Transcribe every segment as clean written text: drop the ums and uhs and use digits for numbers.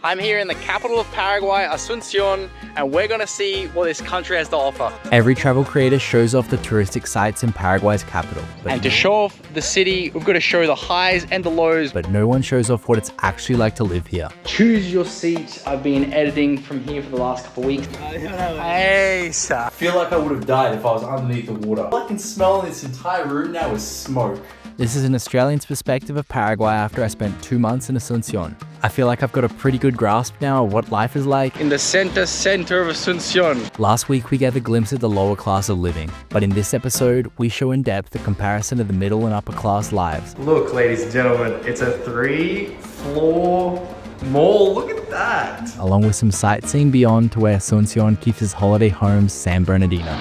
I'm here in the capital of Paraguay, Asunción, and we're gonna see what this country has to offer. Every travel creator shows off the touristic sites in Paraguay's capital. And to show off the city, we've got to show the highs and the lows. But no one shows off what it's actually like to live here. Choose your seat. I've been editing from here for the last couple of weeks. Hey, sir. I feel like I would have died if I was underneath the water. All I can smell in this entire room now is smoke. This is an Australian's perspective of Paraguay after I spent 2 months in Asunción. I feel like I've got a pretty good grasp now of what life is like. In the center of Asunción. Last week we gave a glimpse at the lower class of living, but in this episode we show in depth the comparison of the middle and upper class lives. Look, ladies and gentlemen, it's a 3-floor mall. Look at that. Along with some sightseeing beyond to where Asunción keeps his holiday home, San Bernardino.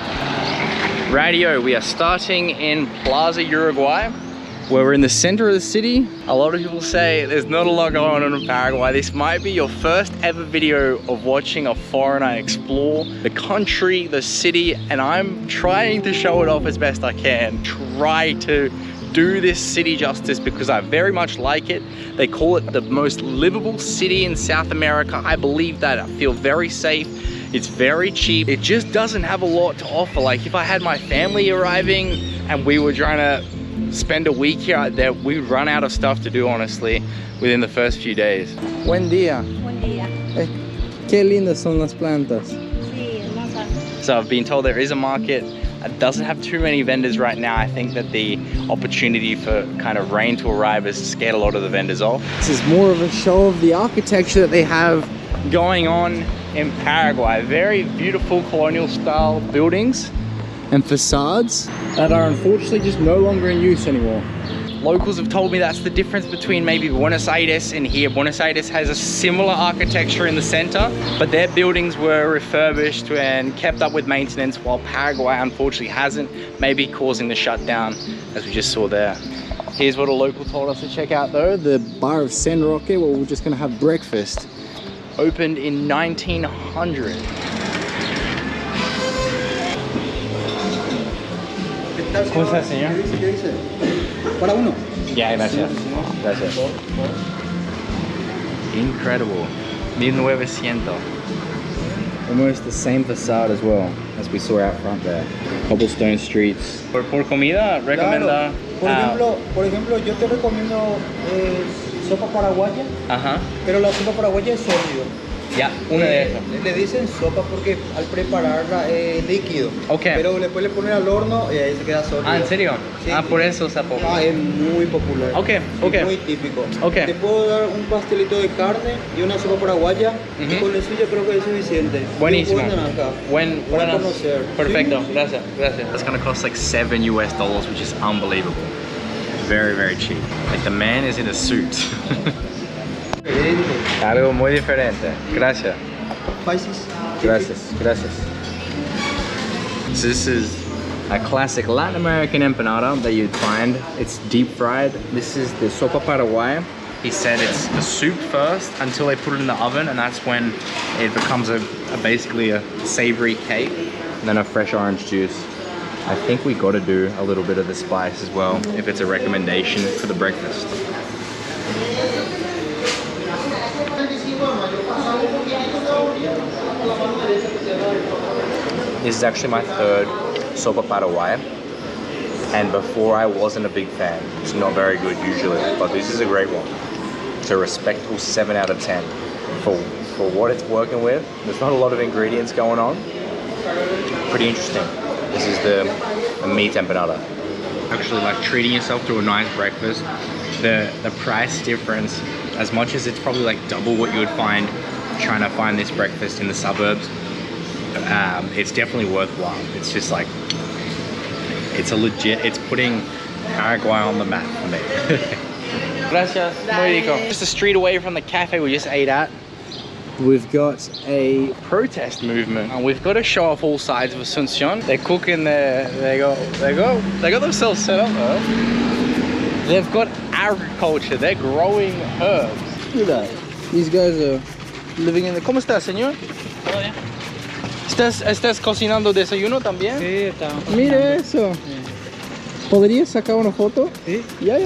Radio, we are starting in Plaza Uruguay, where we're in the center of the city. A lot of people say there's not a lot going on in Paraguay. This might be your first ever video of watching a foreigner explore the country, the city, and I'm trying to show it off as best I can. Try to do this city justice because I very much like it. They call it the most livable city in South America. I believe that. I feel very safe. It's very cheap. It just doesn't have a lot to offer. Like if I had my family arriving and we were trying to spend a week here, we'd run out of stuff to do, honestly, within the first few days. Buen día. Buen día. Qué lindas son las plantas. Sí, hermosa. So I've been told there is a market. It doesn't have too many vendors right now. I think that the opportunity for kind of rain to arrive has scared a lot of the vendors off. This is more of a show of the architecture that they have Going on in Paraguay, very beautiful colonial style buildings and facades that are unfortunately just no longer in use anymore. Locals have told me that's the difference between maybe Buenos Aires and here. Buenos Aires has a similar architecture in the center, but their buildings were refurbished and kept up with maintenance, while Paraguay unfortunately hasn't, maybe causing the shutdown as we just saw there. Here's what a local told us to check out though. The bar of San Roque, where we're just gonna have breakfast. Opened in 1900. ¿Cómo está, señor? Para uno. Yeah, gracias. Gracias. Incredible. 1900. Almost the same facade as well as we saw out front there. Cobblestone streets. Por comida, recomienda. Por ejemplo, yo te recomiendo sopa paraguaya, pero la sopa paraguaya es sólido. Ya, una de esas. Le dicen sopa porque al prepararla es líquido. Ok. Pero después le ponen al horno y ahí se queda sólido. Ah, ¿en serio? Sí. Ah, por eso se poco. Ah, es muy popular. Ok. Es muy típico. Ok. Te puedo dar un pastelito de carne y una sopa paraguaya. Y con eso yo creo que es suficiente. Buenísimo. Buen conocer. Perfecto. Gracias. That's gonna cost like $7 US, which is unbelievable. Very, very cheap. Like the man is in a suit. Algo muy diferente. Gracias. Gracias. So this is a classic Latin American empanada that you'd find. It's deep fried. This is the sopa paraguaya. He said it's the soup first until they put it in the oven, and that's when it becomes basically a savory cake. And then a fresh orange juice. I think we got to do a little bit of the spice as well, if it's a recommendation for the breakfast. This is actually my third sopa paraguaya, and before I wasn't a big fan. It's not very good usually, but this is a great one. It's a respectable 7 out of 10 for what it's working with. There's not a lot of ingredients going on. Pretty interesting. This is the meat empanada. Actually, like treating yourself to a nice breakfast. The price difference, as much as it's probably like double what you would find trying to find this breakfast in the suburbs, it's definitely worthwhile. It's just like, it's putting Paraguay on the map for me. Gracias, muy rico. Just a street away from the cafe we just ate at, We've got a protest movement, and we've got to show off all sides of Asunción. They're cooking there. They got themselves set up though. They've got agriculture. They're growing herbs. Look at that. These guys are living in the... ¿Cómo estás, señor? Todo bien. ¿Estás cocinando desayuno también? Sí, estamos. Mire eso. ¿Podrías sacar una foto? Sí. Ya.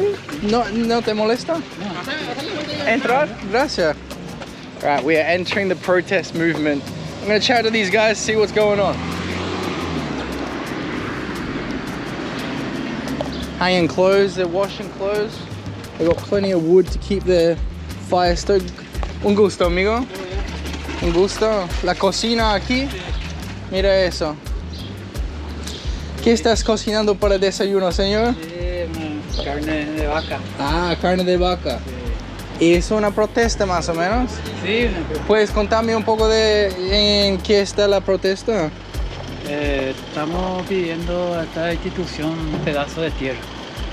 ¿No te molesta? No. Entrar. Gracias. Right, we are entering the protest movement. I'm gonna chat to these guys, see what's going on. Hanging clothes, they're washing clothes. They've got plenty of wood to keep their fire stoked. Un gusto, amigo. Un gusto. La cocina aquí. Mira eso. ¿Qué estás cocinando para desayuno, señor? Carne de vaca. Ah, carne de vaca. ¿Y es una protesta más o menos? Sí, ¿Puedes contarme un poco de en qué está la protesta? estamos pidiendo a esta institución un pedazo de tierra.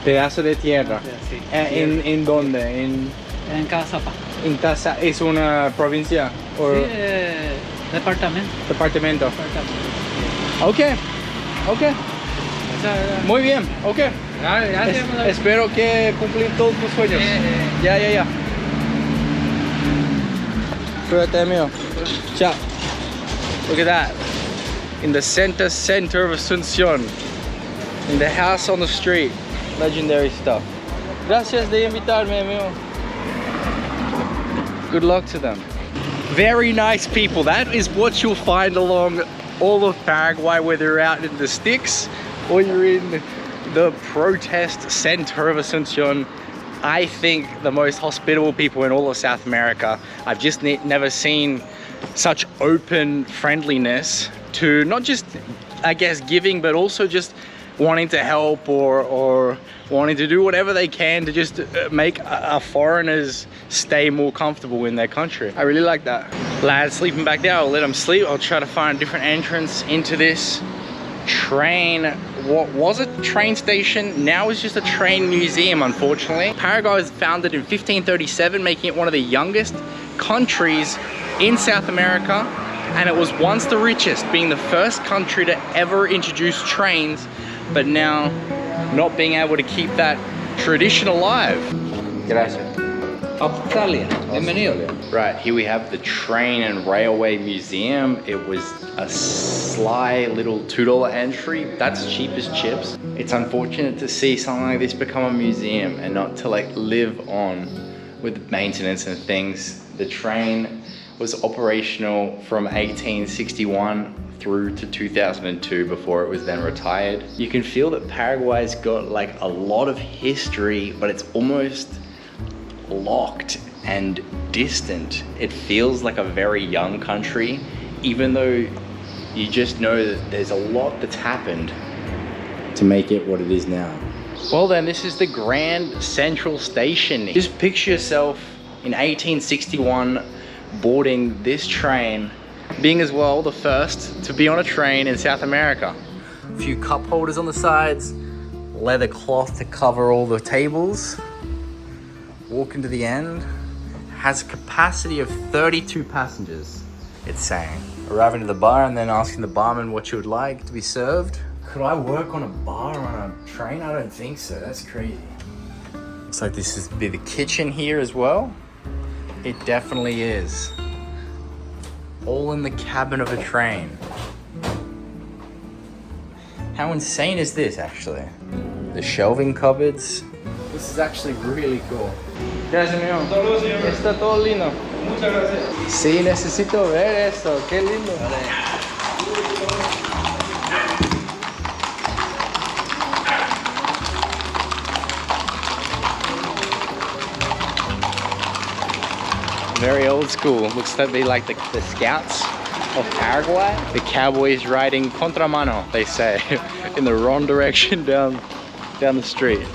Pedazo de tierra. Sí. ¿En dónde? En Cazapa. ¿En Taza es una provincia? O Sí, departamento. departamento. Ok, ok. Muy bien, ok. Gracias. Espero que cumplir todos tus sueños. Ya. Cuídate, amigo. Ciao. Look at that. In the center of Asunción. In the house on the street. Legendary stuff. Gracias de invitarme, amigo. Good luck to them. Very nice people. That is what you'll find along all of Paraguay, whether you're out in the sticks or you're in the protest center of Asunción. I think the most hospitable people in all of South America. I've just never seen such open friendliness to not just, I guess, giving, but also just wanting to help or wanting to do whatever they can to just make a foreigners stay more comfortable in their country. I really like that. Lads sleeping back there, I'll let them sleep. I'll try to find a different entrance into this train. What was a train station now is just a train museum, unfortunately. Paraguay was founded in 1537, making it one of the youngest countries in South America, and it was once the richest, being the first country to ever introduce trains, but now not being able to keep that tradition alive. Gracias. Australia. Bienvenido. Right, here we have the Train and Railway Museum. It was a sly little $2 entry. That's cheap as chips. It's unfortunate to see something like this become a museum and not to like live on with maintenance and things. The train was operational from 1861 through to 2002 before it was then retired. You can feel that Paraguay's got like a lot of history, but it's almost locked and distant. It feels like a very young country, even though you just know that there's a lot that's happened to make it what it is now. Well then, this is the Grand Central Station. Just picture yourself in 1861 boarding this train, being as well the first to be on a train in South America. A few cup holders on the sides, leather cloth to cover all the tables. Walking to the end, has a capacity of 32 passengers, it's saying. Arriving to the bar and then asking the barman what you would like to be served. Could I work on a bar on a train? I don't think so, that's crazy. Looks like this is be the kitchen here as well. It definitely is. All in the cabin of a train. How insane is this actually? The shelving cupboards. This is actually really cool. Gracias, amigo. Está todo lindo. Muchas gracias. Sí, necesito ver esto. Qué lindo. Very old school. Looks like they like the scouts of Paraguay. The cowboys riding contramano, they say, in the wrong direction down the street.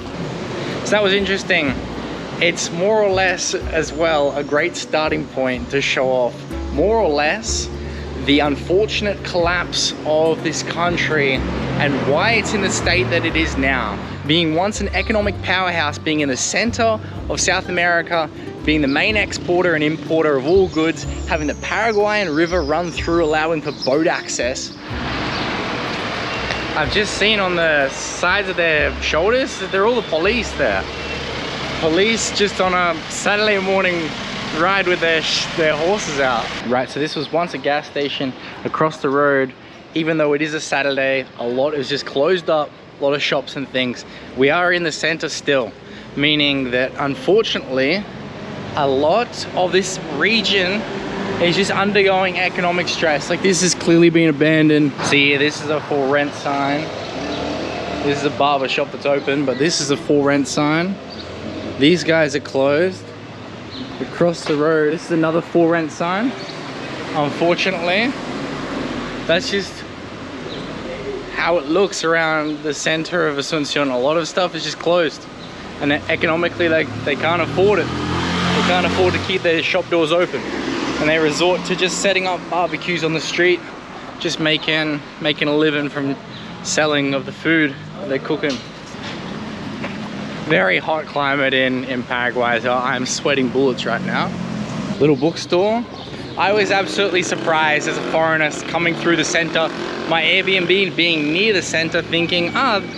So that was interesting. It's more or less as well a great starting point to show off more or less the unfortunate collapse of this country and why it's in the state that it is now. Being once an economic powerhouse, being in the center of South America, being the main exporter and importer of all goods, having the Paraguayan River run through, allowing for boat access. I've just seen on the sides of their shoulders that they're all the police there. Police just on a Saturday morning ride with their horses out. Right, so this was once a gas station across the road. Even though it is a Saturday, a lot is just closed up, a lot of shops and things. We are in the center still, meaning that unfortunately, a lot of this region is just undergoing economic stress. Like, this is clearly being abandoned. See here, this is a for rent sign. This is a barber shop that's open, but this is a for rent sign. These guys are closed. Across the road, this is another for rent sign. Unfortunately, that's just how it looks around the center of Asunción. A lot of stuff is just closed, and economically they can't afford it. They can't afford to keep their shop doors open, and they resort to just setting up barbecues on the street, just making a living from selling of the food they're cooking. Very hot climate in Paraguay, so I'm sweating bullets right now. Little bookstore. I was absolutely surprised as a foreigner coming through the center, my Airbnb being near the center, thinking,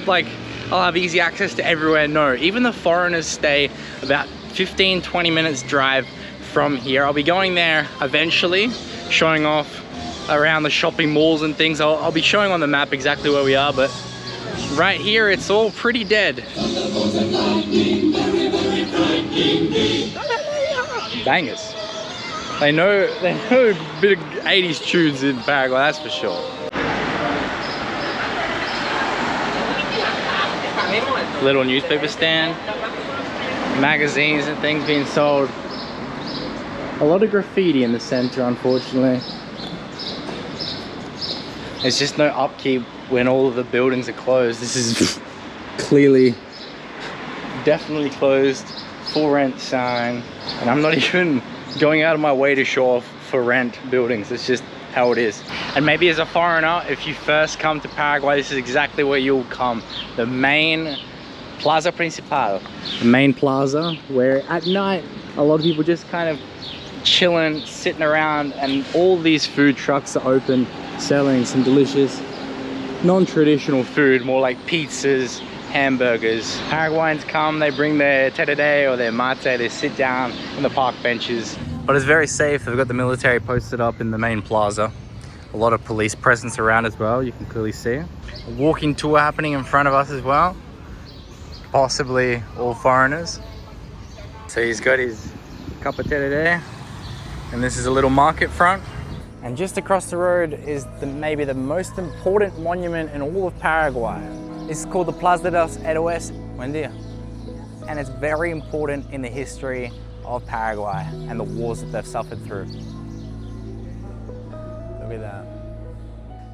like I'll have easy access to everywhere. No, even the foreigners stay about 15-20 minutes drive from here. I'll be going there eventually, showing off around the shopping malls and things. I'll be showing on the map exactly where we are, but right here it's all pretty dead. Bangers. They know a bit of 80s tunes in Paraguay, that's for sure. Little newspaper stand, magazines and things being sold. A lot of graffiti in the center, unfortunately. There's just no upkeep when all of the buildings are closed. This is clearly, definitely closed, for rent sign. And I'm not even going out of my way to show off for rent buildings. It's just how it is. And maybe as a foreigner, if you first come to Paraguay, this is exactly where you'll come. The main Plaza Principal. The main plaza where at night, a lot of people just kind of chilling, sitting around, and all these food trucks are open, selling some delicious non-traditional food, more like pizzas, hamburgers. Paraguayans come, they bring their tereré or their mate, they sit down on the park benches. But it's very safe. They've got the military posted up in the main plaza. A lot of police presence around as well, you can clearly see. A walking tour happening in front of us as well. Possibly all foreigners. So he's got his cup of tereré, and this is a little market front. And just across the road is maybe the most important monument in all of Paraguay. This is called the Plaza de los Héroes. Buen día. And it's very important in the history of Paraguay and the wars that they've suffered through. Look at that.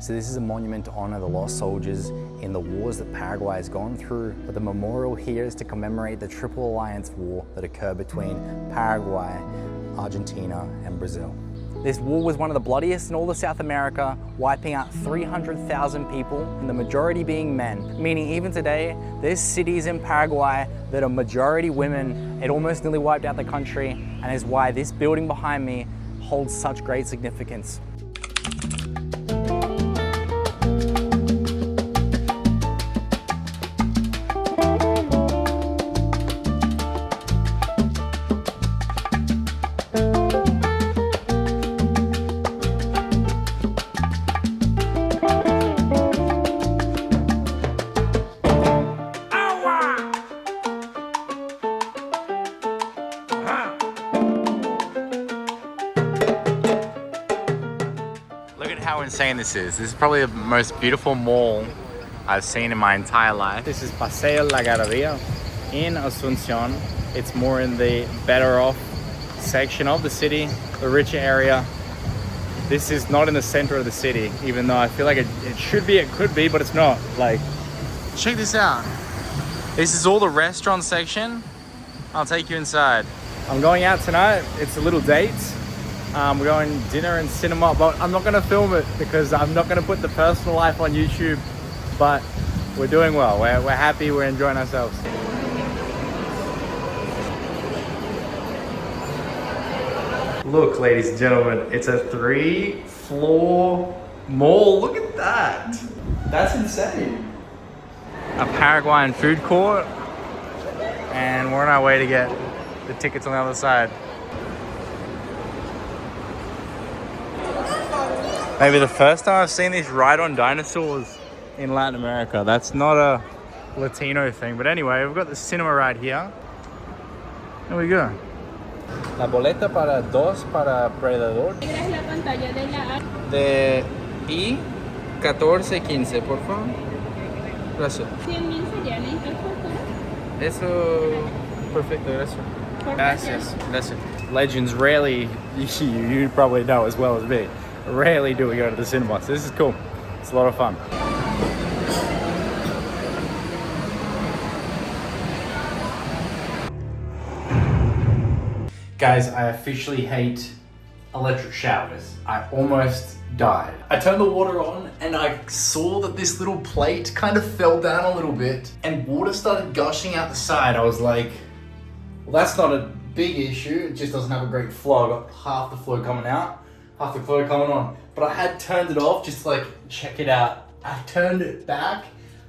So this is a monument to honor the lost soldiers in the wars that Paraguay has gone through. But the memorial here is to commemorate the Triple Alliance War that occurred between Paraguay, Argentina, and Brazil. This war was one of the bloodiest in all of South America, wiping out 300,000 people, and the majority being men. Meaning even today, there's cities in Paraguay that are majority women. It almost nearly wiped out the country, and is why this building behind me holds such great significance. How insane this is. This is probably the most beautiful mall I've seen in my entire life. This is Paseo La Galería in Asunción. It's more in the better off section of the city, the richer area. This is not in the center of the city, even though I feel like it should be, it could be, but it's not. Like, check this out. This is all the restaurant section. I'll take you inside. I'm going out tonight. It's a little date. We're going dinner and cinema, but I'm not going to film it because I'm not going to put the personal life on YouTube, but we're doing well. We're happy, we're enjoying ourselves. Look, ladies and gentlemen, it's a 3-floor mall. Look at that. That's insane. A Paraguayan food court, and we're on our way to get the tickets on the other side. Maybe the first time I've seen this ride on dinosaurs in Latin America. That's not a Latino thing. But anyway, we've got the cinema right here. There we go. La boleta para 2 para Predador. ¿Negra es la pantalla de la app? De I1415, por favor. Gracias. 100.000 sería, ¿necesitas factura? Eso, perfecto, gracias. Gracias. Gracias. Legends rarely, you probably know as well as me, rarely do we go to the cinema. So this is cool. It's a lot of fun. Guys, I officially hate electric showers. I almost died. I turned the water on and I saw that this little plate kind of fell down a little bit and water started gushing out the side. I was like, well, that's not a big issue. It just doesn't have a great flow. I got half the flow coming out, half the flow coming on. But I had turned it off just to like check it out. I turned it back.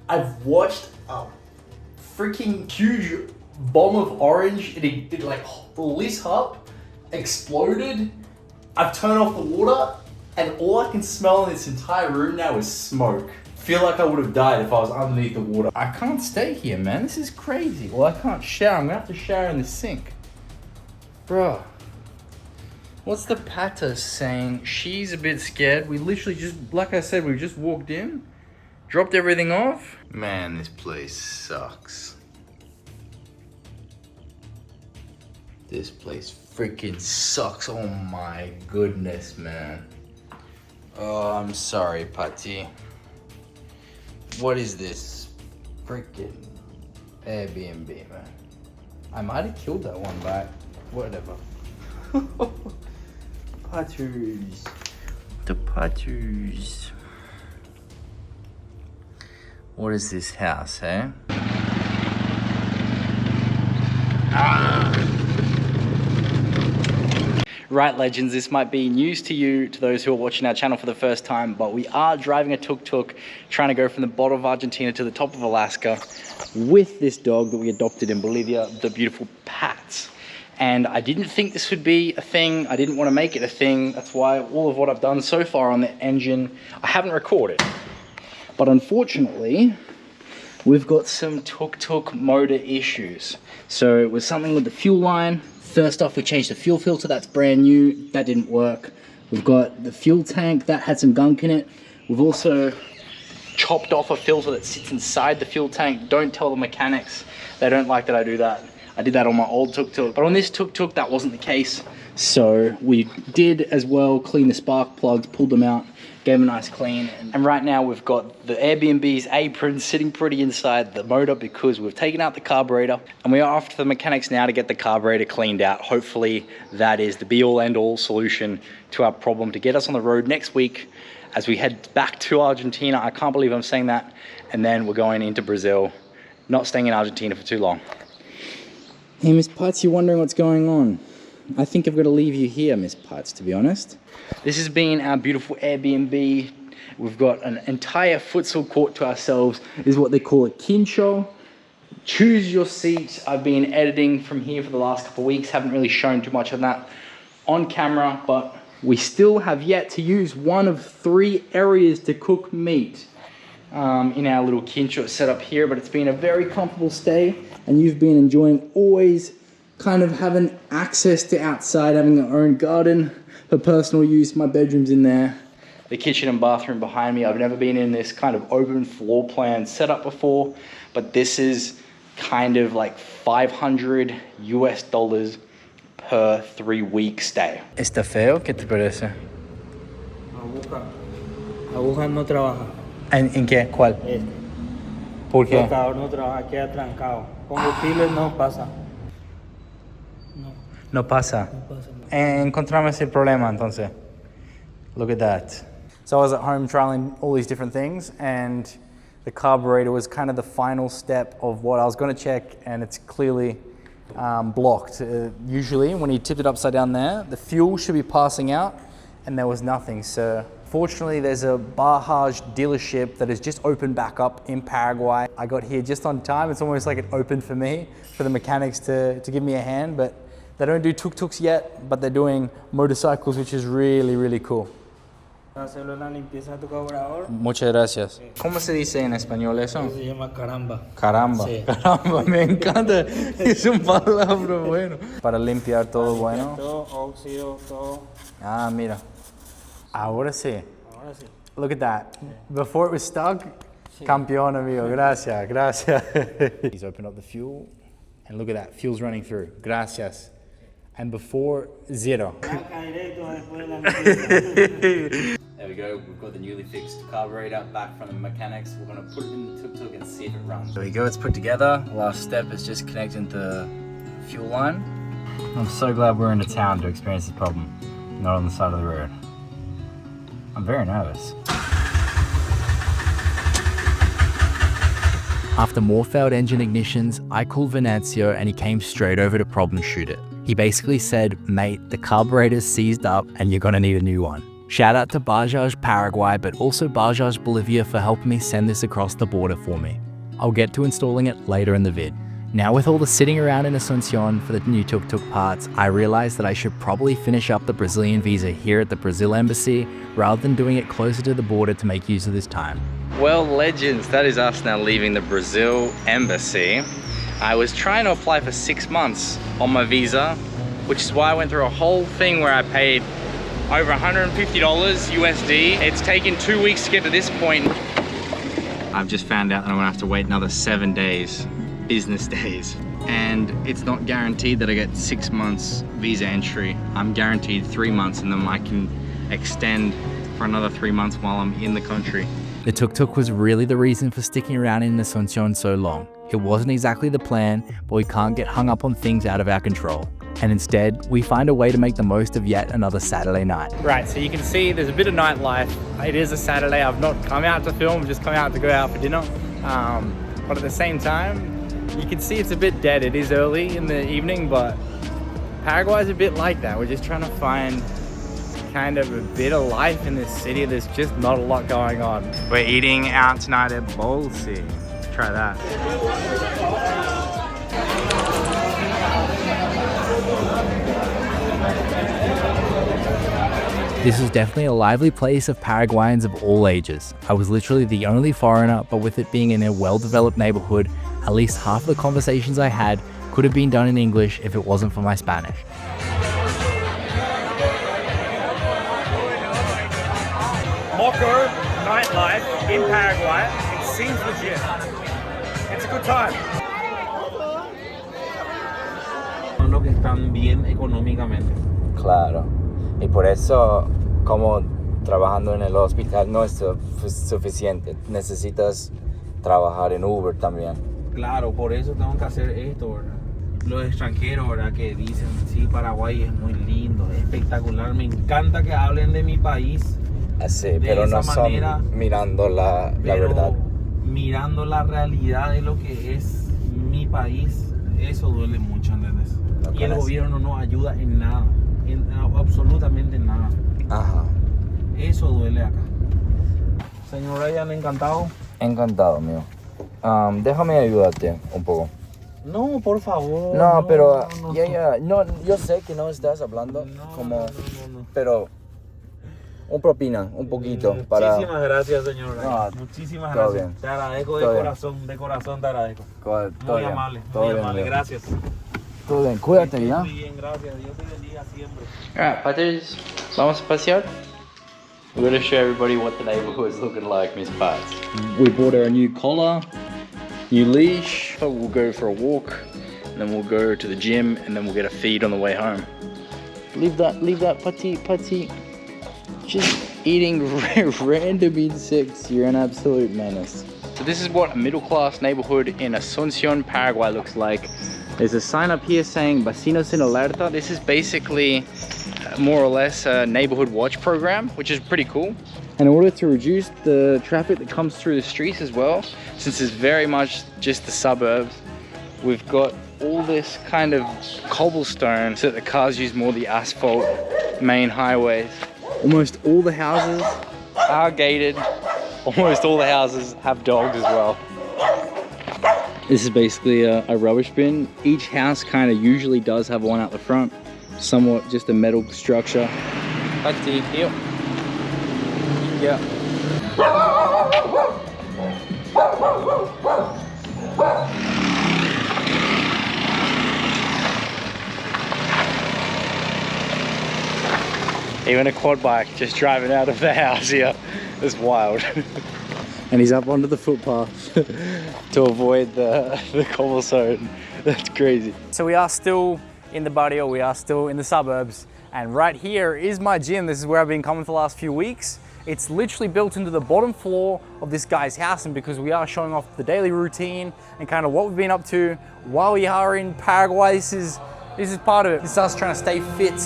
I've watched a freaking huge bomb of orange. It like lit up, exploded. I've turned off the water and all I can smell in this entire room now is smoke. Feel like I would have died if I was underneath the water. I can't stay here, man. This is crazy. Well, I can't shower. I'm gonna have to shower in the sink. Bruh. What's the pater saying? She's a bit scared. We literally just, like I said, we just walked in, dropped everything off. Man, this place sucks. This place freaking sucks. Oh my goodness, man. Oh, I'm sorry, Pati. What is this? Freaking Airbnb, man. I might have killed that one, but whatever. Patus. The Patus. What is this house, eh? Right, legends, this might be news to you, to those who are watching our channel for the first time, but we are driving a tuk-tuk, trying to go from the bottom of Argentina to the top of Alaska with this dog that we adopted in Bolivia, the beautiful Pats. And I didn't think this would be a thing. I didn't want to make it a thing. That's why all of what I've done so far on the engine, I haven't recorded. But unfortunately, we've got some tuk-tuk motor issues. So it was something with the fuel line. First off, we changed the fuel filter, that's brand new, that didn't work. We've got the fuel tank, that had some gunk in it. We've also chopped off a filter that sits inside the fuel tank. Don't tell the mechanics, they don't like that I do that. I did that on my old tuk-tuk, but on this tuk-tuk, that wasn't the case. So we did as well clean the spark plugs, pulled them out, gave them a nice clean. And right now we've got the Airbnb's apron sitting pretty inside the motor because we've taken out the carburetor and we are off to the mechanics now to get the carburetor cleaned out. Hopefully that is the be-all end-all solution to our problem to get us on the road next week as we head back to Argentina. I can't believe I'm saying that. And then we're going into Brazil, not staying in Argentina for too long. Hey, Miss Putz, you're wondering what's going on. I think I've got to leave you here, Miss Putz, to be honest. This has been our beautiful Airbnb. We've got an entire futsal court to ourselves. This is what they call a quincho. Choose your seat. I've been editing from here for the last couple of weeks. Haven't really shown too much of that on camera, but we still have yet to use one of 3 areas to cook meat in our little quincho setup here, but it's been a very comfortable stay and you've been enjoying always kind of having access to outside, having our own garden for personal use. My bedroom's in there, the kitchen and bathroom behind me. I've never been in this kind of open floor plan setup before, but this is kind of like $500 US per 3-week stay. ¿Está feo? ¿Qué te parece? Aguja no trabaja. ¿En qué? ¿Cuál? Este. ¿Por qué? Flotador no trabaja, queda trancado. Combustible no pasa. No pasa. Encontramos el problema entonces. Look at that. So I was at home trialing all these different things and the carburetor was kind of the final step of what I was going to check, and it's clearly blocked. Usually when you tipped it upside down there, the fuel should be passing out and there was nothing. So fortunately there's a Bajaj dealership that has just opened back up in Paraguay. I got here just on time. It's almost like it opened for me, for the mechanics to give me a hand, but they don't do tuk-tuks yet, but they're doing motorcycles, which is really, really cool. Hacerle la limpieza a tu carburador. Muchas gracias. ¿Cómo se dice en español eso? Se llama caramba. Caramba. Sí. Caramba, me encanta. Es un palabra bueno. Para limpiar todo bueno. Todo, óxido, todo. Ah, mira. Ahora sí. Ahora sí. Look at that. Before it was stuck, campeón, amigo. Gracias, gracias. He's opened up the fuel, and look at that. Fuel's running through. Gracias. And before, zero. There we go. We've got the newly fixed carburetor back from the mechanics. We're going to put it in the tuk-tuk and see if it runs. There we go. It's put together. Last step is just connecting the fuel line. I'm so glad we're in a town to experience this problem, not on the side of the road. I'm very nervous. After more failed engine ignitions, I called Venancio and he came straight over to problem shoot it. He basically said, mate, the carburetor's seized up and you're gonna need a new one. Shout out to Bajaj Paraguay, but also Bajaj Bolivia for helping me send this across the border for me. I'll get to installing it later in the vid. Now with all the sitting around in Asunción for the new tuk-tuk parts, I realized that I should probably finish up the Brazilian visa here at the Brazil embassy rather than doing it closer to the border to make use of this time. Well, legends, that is us now leaving the Brazil embassy. I was trying to apply for 6 months on my visa, which is why I went through a whole thing where I paid over $150 USD. It's taken 2 weeks to get to this point. I've just found out that I'm gonna have to wait another 7 days, business days. And it's not guaranteed that I get 6 months visa entry. I'm guaranteed 3 months, and then I can extend for another 3 months while I'm in the country. The tuk-tuk was really the reason for sticking around in Asunción so long. It wasn't exactly the plan, but we can't get hung up on things out of our control. And instead, we find a way to make the most of yet another Saturday night. Right, so you can see there's a bit of nightlife. It is a Saturday. I've not come out to film, I've just come out to go out for dinner. But at the same time, you can see it's a bit dead. It is early in the evening, but Paraguay's a bit like that. We're just trying to find kind of a bit of life in this city. There's just not a lot going on. We're eating out tonight at Bolsi. Try that. This is definitely a lively place of Paraguayans of all ages. I was literally the only foreigner, but with it being in a well-developed neighborhood, at least half of the conversations I had could have been done in English if it wasn't for my Spanish. Moco nightlife in Paraguay. It seems legit. It's a good time. Son los que están bien económicamente. Claro. Y por eso, como trabajando en el hospital no es suficiente. Necesitas trabajar en Uber también. Claro, por eso tengo que hacer esto, ¿verdad? Los extranjeros, ¿verdad? Que dicen, sí, Paraguay es muy lindo, es espectacular. Me encanta que hablen de mi país. Así, pero no son manera, mirando la verdad. Mirando la realidad de lo que es mi país, eso duele mucho, ¿entendés? Y el gobierno no nos ayuda en nada, absolutamente nada. Ajá. Eso duele acá. Señor Ryan, encantado. Encantado, mío. Déjame ayudarte un poco. No, por favor. No, pero no, yo sé que no estás hablando como, pero un propina, un poquito para. Muchísimas gracias, señor. No, muchísimas todo gracias. bien. Te agradezco Todo de corazón te agradezco. Todo Muy bien. amable, Todo muy bien, amable. mío. Gracias. Todo bien, cuídate, ¿ya? Muy bien, gracias. Dios te bendiga siempre. Alright, Patrice, vamos a pasear? We're going to show everybody what the neighborhood is looking like, Miss Pats. We bought our new collar, new leash. We'll go for a walk, and then we'll go to the gym, and then we'll get a feed on the way home. Leave that, Putty. Just eating random insects. You're an absolute menace. So this is what a middle-class neighborhood in Asunción, Paraguay looks like. There's a sign up here saying Vecinos en Alerta. This is basically more or less a neighborhood watch program, which is pretty cool. And in order to reduce the traffic that comes through the streets as well, since it's very much just the suburbs, we've got all this kind of cobblestone so that the cars use more the asphalt main highways. Almost all the houses are gated. Almost all the houses have dogs as well. This is basically a rubbish bin. Each house kind of usually does have one out the front. Somewhat just a metal structure. Yeah. Even a quad bike just driving out of the house here. It's wild. And he's up onto the footpath to avoid the cobblestone. That's crazy. So we are still in the barrio, we are still in the suburbs. And right here is my gym. This is where I've been coming for the last few weeks. It's literally built into the bottom floor of this guy's house, and because we are showing off the daily routine and kind of what we've been up to while we are in Paraguay, this is part of it. This is us trying to stay fit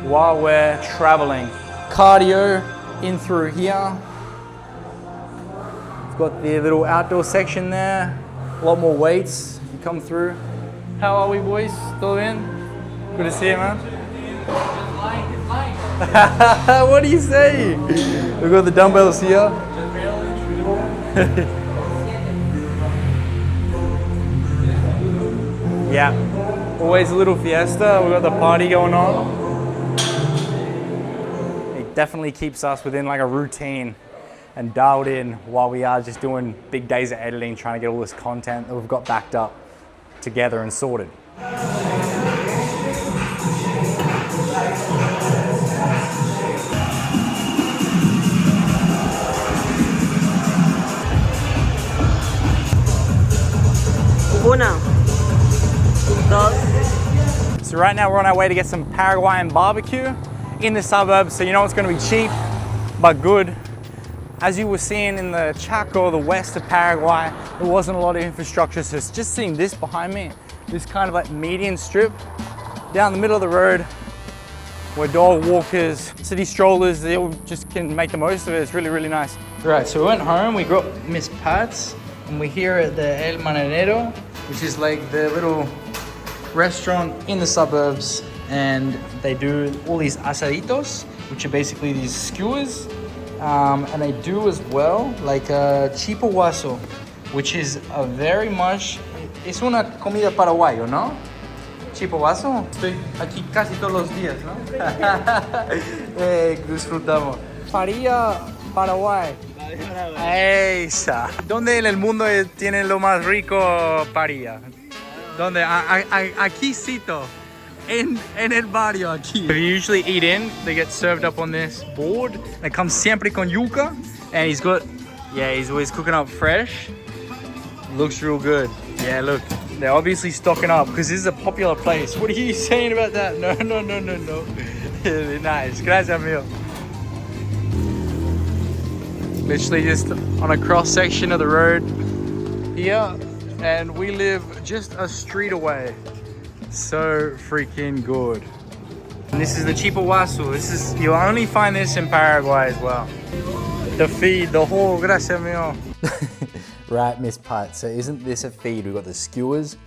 while we're traveling. Cardio in through here. We've got the little outdoor section there. A lot more weights. You come through. How are we, boys? Still in? Good to see you, man. What do you say? We've got the dumbbells here. Yeah, always a little fiesta. We've got the party going on. It definitely keeps us within like a routine and dialed in while we are just doing big days of editing, trying to get all this content that we've got backed up together and sorted. So right now we're on our way to get some Paraguayan barbecue in the suburbs, so you know it's going to be cheap but good. As you were seeing in the Chaco, the west of Paraguay, there wasn't a lot of infrastructure, so it's just seeing this behind me, this kind of like median strip down the middle of the road where dog walkers, city strollers, they all just can make the most of it. It's really, really nice. Right, so we went home, we got Miss Pat's, and we're here at the El Mananero, which is like the little restaurant in the suburbs, and they do all these asaditos, which are basically these skewers, and they do as well like a chipo guaso, which is a very much, es una comida paraguayo, ¿no? Chipo guaso. Estoy aquí casi todos los días, ¿no? Disfrutamos. Parilla, Paraguay. Esa. ¿Dónde en el mundo tienen lo más rico parilla? ¿Dónde? Aquí cito. En el barrio aquí. If you usually eat in, they get served up on this board. It comes siempre con yuca. And he's always cooking up fresh. Looks real good. Yeah, look. They're obviously stocking up because this is a popular place. What are you saying about that? No. Nice. Gracias, amigo. Literally just on a cross section of the road here, and we live just a street away. So freaking good. And this is the chipo guaso. You'll only find this in Paraguay as well. The feed, the whole, gracias amigo. Right, Miss Pat, so isn't this a feed? We've got the skewers,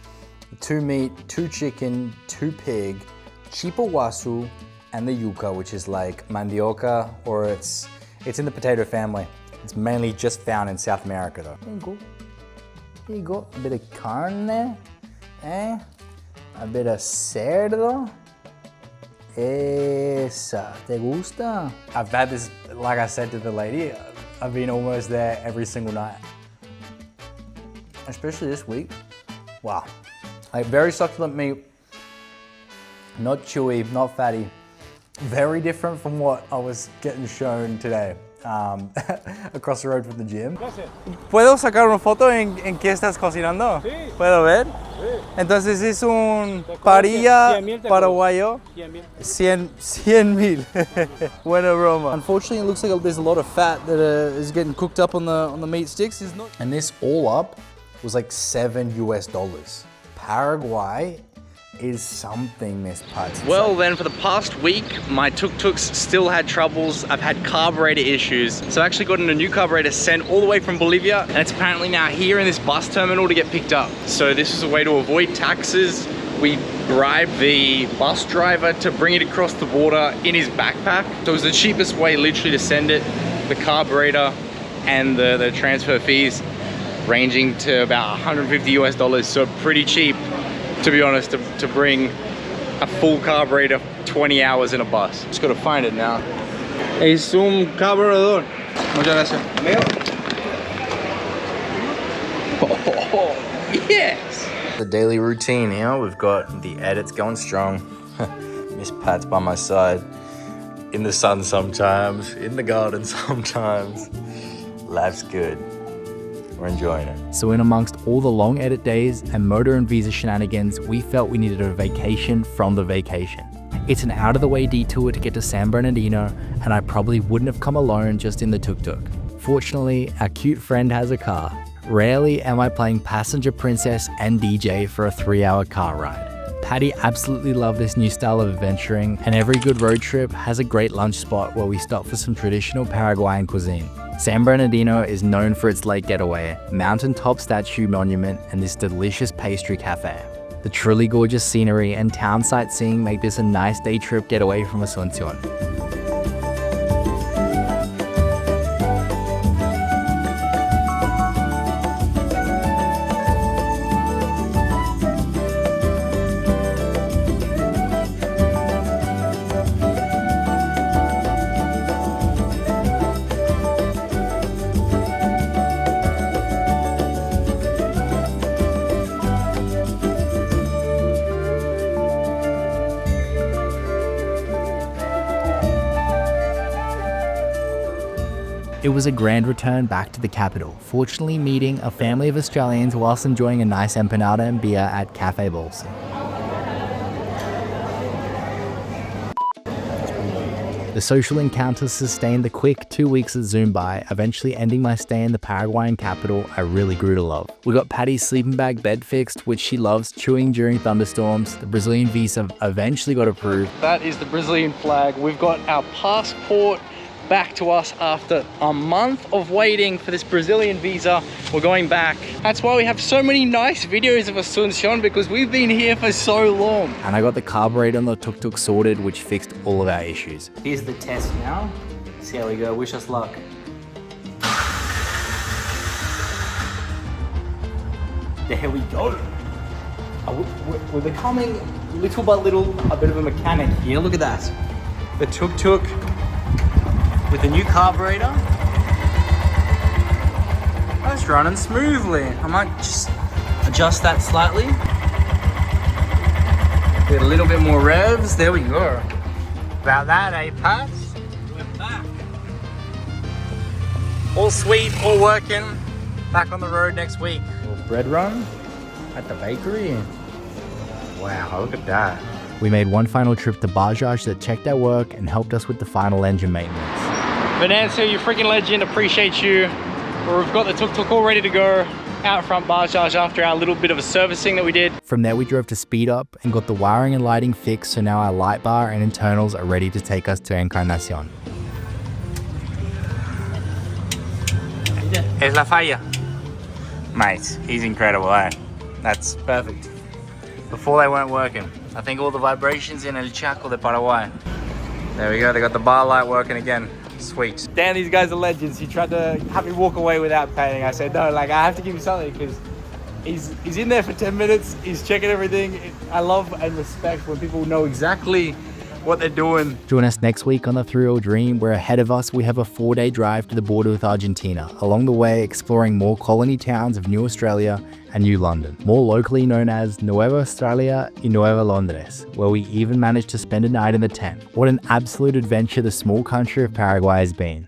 2 meat, 2 chicken, 2 pig, chipo guaso, and the yuca, which is like mandioca, or it's in the potato family. It's mainly just found in South America though. There you go. A bit of carne, a bit of cerdo. Esa, ¿te gusta? I've had this, like I said to the lady, I've been almost there every single night. Especially this week. Wow. Like very succulent meat, not chewy, not fatty. Very different from what I was getting shown today. Across the road from the gym. ¿Puedo sacar una foto en qué estás cocinando? Sí. ¿Puedo ver? Sí. Entonces es un parilla paraguayo. 100,000. Buen aroma. Unfortunately, it looks like there's a lot of fat that is getting cooked up on the meat sticks. And this all up was like $7 US. Paraguay is something, Miss Putz. Well then, for the past week, my tuk-tuks still had troubles. I've had carburetor issues. So I actually got a new carburetor sent all the way from Bolivia, and it's apparently now here in this bus terminal to get picked up. So this is a way to avoid taxes. We bribed the bus driver to bring it across the border in his backpack. So it was the cheapest way literally to send it. The carburetor and the transfer fees ranging to about $150 US, so pretty cheap, to be honest, to bring a full carburetor 20 hours in a bus. Just gotta find it now. Es un carburador. Muchas gracias. Oh, yes! The daily routine here, we've got the edits going strong. Miss Pat's by my side. In the sun sometimes, in the garden sometimes. Life's good. We're enjoying it. So in amongst all the long edit days and motor and visa shenanigans, we felt we needed a vacation from the vacation. It's an out-of-the-way detour to get to San Bernardino, and I probably wouldn't have come alone just in the tuk-tuk. Fortunately, our cute friend has a car. Rarely am I playing passenger princess and DJ for a 3-hour car ride. Patty absolutely loved this new style of adventuring, and every good road trip has a great lunch spot where we stop for some traditional Paraguayan cuisine. San Bernardino is known for its lake getaway, mountaintop statue monument, and this delicious pastry cafe. The truly gorgeous scenery and town sightseeing make this a nice day trip getaway from Asunción. It was a grand return back to the capital, fortunately meeting a family of Australians whilst enjoying a nice empanada and beer at Cafe Bolsa. The social encounters sustained the quick 2 weeks that zoomed by, eventually ending my stay in the Paraguayan capital I really grew to love. We got Patty's sleeping bag bed fixed, which she loves chewing during thunderstorms. The Brazilian visa eventually got approved. That is the Brazilian flag. We've got our passport back to us after a month of waiting for this Brazilian visa. We're going back. That's why we have so many nice videos of Asunción, because we've been here for so long. And I got the carburetor on the tuk-tuk sorted, which fixed all of our issues. Here's the test now. See how we go. Wish us luck. There we go. We're becoming little by little a bit of a mechanic here. Look at that. The tuk-tuk with the new carburetor. That's running smoothly. I might just adjust that slightly. Get a little bit more revs. There we go. About that, eh, Pat? We're back. All sweet, all working. Back on the road next week. Little bread run at the bakery. Wow, look at that. We made one final trip to Bajaj that checked our work and helped us with the final engine maintenance. Venancio, you freaking legend, appreciate you. We've got the tuk-tuk all ready to go out front Bajaj after our little bit of a servicing that we did. From there we drove to Speed Up and got the wiring and lighting fixed, so now our light bar and internals are ready to take us to Encarnacion. Es la falla. Mate, he's incredible, eh? That's perfect. Before they weren't working. I think all the vibrations in El Chaco de Paraguay. There we go, they got the bar light working again. Sweet. Dan, these guys are legends. He tried to have me walk away without paying. I said, no, like I have to give you something, because he's in there for 10 minutes. He's checking everything. I love and respect when people know exactly what they're doing. Join us next week on the Thrill Dream, where ahead of us we have a 4-day drive to the border with Argentina. Along the way, exploring more colony towns of New Australia and New London, more locally known as Nueva Australia y Nueva Londres, where we even managed to spend a night in the tent. What an absolute adventure the small country of Paraguay has been.